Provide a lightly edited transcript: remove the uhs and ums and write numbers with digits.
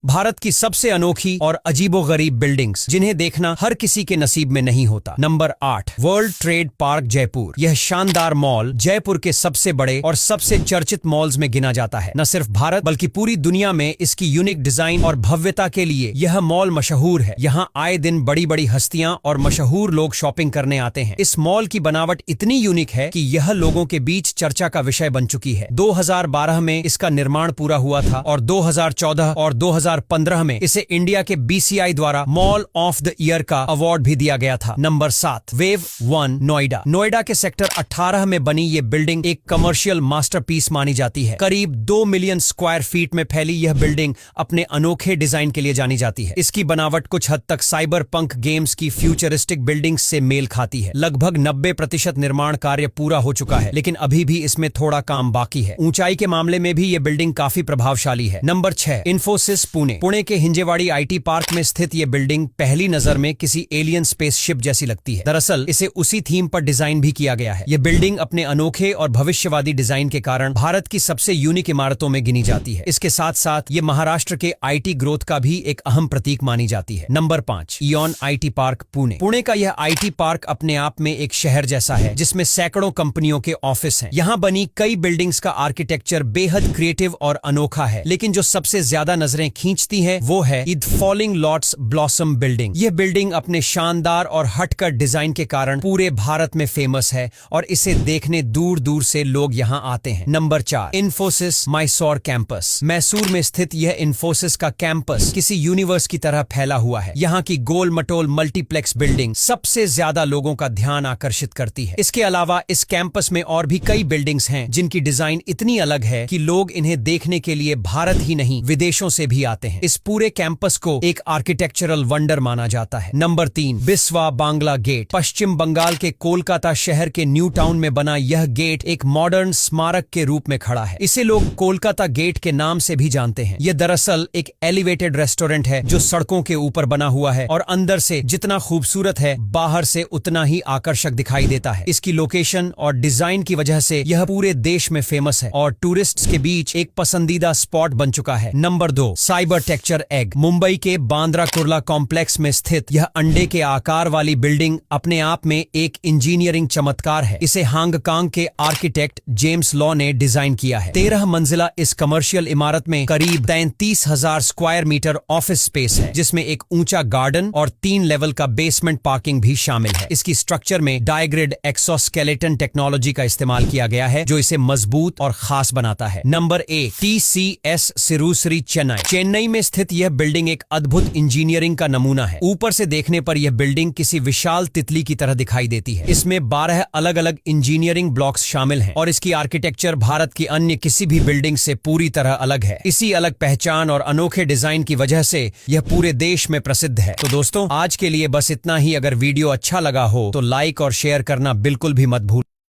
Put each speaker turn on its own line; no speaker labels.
भारत की सबसे अनोखी और अजीबोगरीब बिल्डिंग्स जिन्हें देखना हर किसी के नसीब में नहीं होता। Number 8, world trade park Jaipur. यह शानदार मॉल जयपुर के सबसे बड़े और सबसे चर्चित मॉल्स में गिना जाता है। न सिर्फ भारत बल्कि पूरी दुनिया में इसकी यूनिक डिजाइन और भव्यता के लिए यह मॉल मशहूर है। यहाँ आए दिन बड़ी बड़ी हस्तियां और मशहूर लोग शॉपिंग करने आते हैं। इस मॉल की बनावट इतनी यूनिक है कि यह लोगों के बीच चर्चा का विषय बन चुकी है। 2012 में इसका निर्माण पूरा हुआ था और 2014 और 2015 में इसे इंडिया के BCI द्वारा मॉल ऑफ द ईयर का अवार्ड भी दिया गया था। Number 7, wave 1 Noida. नोएडा के सेक्टर 18 में बनी ये बिल्डिंग एक कमर्शियल मास्टरपीस मानी जाती है। करीब 2 मिलियन स्क्वायर फीट में फैली यह बिल्डिंग अपने अनोखे डिजाइन के लिए जानी जाती है। इसकी बनावट कुछ हद तक साइबर पंक गेम्स की फ्यूचरिस्टिक बिल्डिंग से मेल खाती है। लगभग 90% निर्माण कार्य पूरा हो चुका है, लेकिन अभी भी इसमें थोड़ा काम बाकी है। ऊंचाई के मामले में भी ये बिल्डिंग काफी प्रभावशाली है। नंबर 6, इन्फोसिस पुणे के हिंजेवाड़ी IT पार्क में स्थित ये बिल्डिंग पहली नजर में किसी एलियन स्पेसशिप जैसी लगती है। दरअसल इसे उसी थीम पर डिजाइन भी किया गया है। ये बिल्डिंग अपने अनोखे और भविष्यवादी डिजाइन के कारण भारत की सबसे यूनिक इमारतों में गिनी जाती है। इसके साथ साथ ये महाराष्ट्र के IT ग्रोथ का भी एक अहम प्रतीक मानी जाती है। Number 5, ion IT park Pune का यह IT पार्क अपने आप में एक शहर जैसा है जिसमें सैकड़ों कंपनियों के ऑफिस हैं। यहाँ बनी कई बिल्डिंग्स का आर्किटेक्चर बेहद क्रिएटिव और अनोखा है, लेकिन जो सबसे ज्यादा नजरें खींचती है वो है the falling lots blossom building. यह बिल्डिंग अपने शानदार और हटकर डिजाइन के कारण पूरे भारत में फेमस है और इसे देखने दूर दूर से लोग यहाँ आते हैं। Number 4, Infosys Mysore campus. Mysore में स्थित यह इन्फोसिस का कैंपस किसी यूनिवर्स की तरह फैला हुआ है। यहाँ की गोल मटोल मल्टीप्लेक्स बिल्डिंग सबसे ज्यादा लोगों का ध्यान आकर्षित करती है। इसके अलावा इस कैंपस में और भी कई बिल्डिंग्स हैं जिनकी डिजाइन इतनी अलग है कि लोग इन्हें देखने के लिए भारत ही नहीं विदेशों से भी आते हैं। इस पूरे कैंपस को एक आर्किटेक्चरल वंडर माना जाता है। Number 3, Biswa Bangla gate. पश्चिम बंगाल के कोलकाता शहर के न्यू टाउन में बना यह गेट एक मॉडर्न स्मारक के रूप में खड़ा है। इसे लोग कोलकाता गेट के नाम से भी जानते हैं। यह दरअसल एक एलिवेटेड रेस्टोरेंट है जो सड़कों के ऊपर बना हुआ है और अंदर से जितना खूबसूरत है बाहर से उतना ही आकर्षक दिखाई देता है। इसकी लोकेशन और डिजाइन की वजह से यह पूरे देश में फेमस है और टूरिस्ट्स के बीच एक पसंदीदा स्पॉट बन चुका है। Number 2, cyber texture egg. Mumbai के बांद्रा कुर्ला कॉम्प्लेक्स में स्थित यह अंडे के आकार वाली बिल्डिंग अपने आप में एक इंजीनियरिंग चमत्कार है। इसे हांगकांग के आर्किटेक्ट जेम्स लॉ ने डिजाइन किया है। 13 मंजिला इस कमर्शियल इमारत में करीब 33,000 स्क्वायर मीटर ऑफिस स्पेस है, जिसमें एक ऊंचा गार्डन और 3 लेवल का बेसमेंट पार्किंग भी शामिल है। इसकी स्ट्रक्चर में डायग्रिड एक्सोस्केलेटन टेक्नोलॉजी का इस्तेमाल किया गया है जो इसे मजबूत और खास बनाता है। नंबर 8, TCS सिरुश्री चेन्नई में स्थित यह बिल्डिंग एक अद्भुत इंजीनियरिंग का नमूना है। ऊपर से देखने पर यह बिल्डिंग किसी विशाल तितली की तरह दिखाई देती है। इसमें 12 अलग अलग इंजीनियरिंग ब्लॉक्स शामिल हैं और इसकी आर्किटेक्चर भारत की अन्य किसी भी बिल्डिंग से पूरी तरह अलग है। इसी अलग पहचान और अनोखे डिजाइन की वजह से यह पूरे देश में प्रसिद्ध है। तो दोस्तों आज के लिए बस इतना ही। अगर वीडियो अच्छा लगा हो तो लाइक और शेयर करना बिल्कुल भी मत भूल।